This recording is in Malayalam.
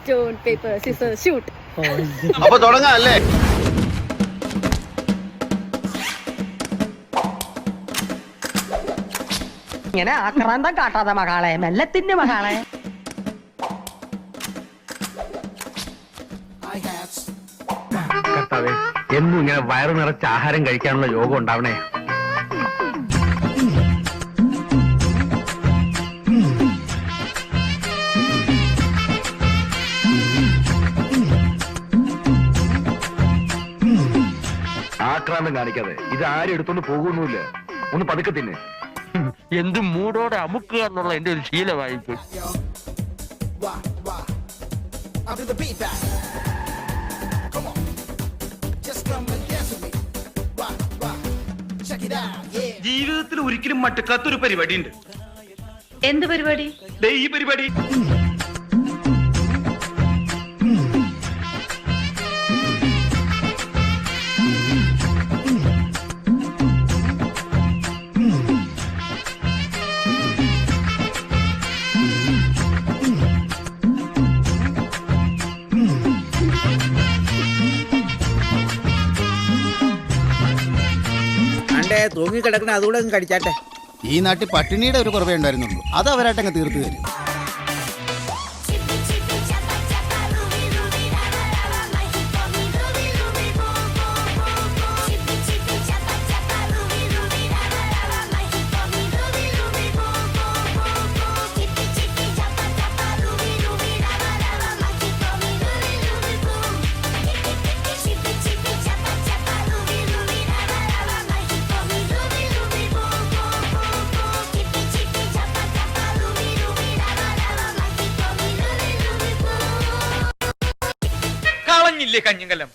Stone paper scissor shoot. അപ്പൊ തുടങ്ങാം അല്ലേ? ഇങ്ങനെ ആക്രാന്തം കാട്ടാതെ മകളെ, മെല്ലത്തിന്റെ മകളെ. കർത്താവേ, എന്നും ഇങ്ങനെ വയറു നിറച്ച് ആഹാരം കഴിക്കാനുള്ള യോഗം ഉണ്ടാവണേ. ആക്രാന്തം കാണിക്കാതെ ഇത് ആരും എടുത്തോണ്ട് പോകുന്നില്ല. ഒന്ന് പതുക്കെ തിന്നെ. എന്ത് മൂടോടെ അമുക്കുക എന്നുള്ള എന്റെ ഒരു ശീലമായിപ്പോയി. ജീവിതത്തിൽ ഒരിക്കലും മട്ടുക്കാത്തൊരു പരിപാടി ഉണ്ട്. എന്ത് പരിപാടി? ഈ പരിപാടി തൂങ്ങിക്കിടക്കണ അതുകൂടെ അങ്ങ് കടിച്ചാട്ടെ. ഈ നാട്ടിൽ പട്ടിണിയുടെ ഒരു കുറവേ ഉണ്ടായിരുന്നുള്ളൂ, അത് അവരായിട്ടങ്ങ് തീർത്തു തരും. കളഞ്ഞില്ലേ കഞ്ഞിങ്കലം?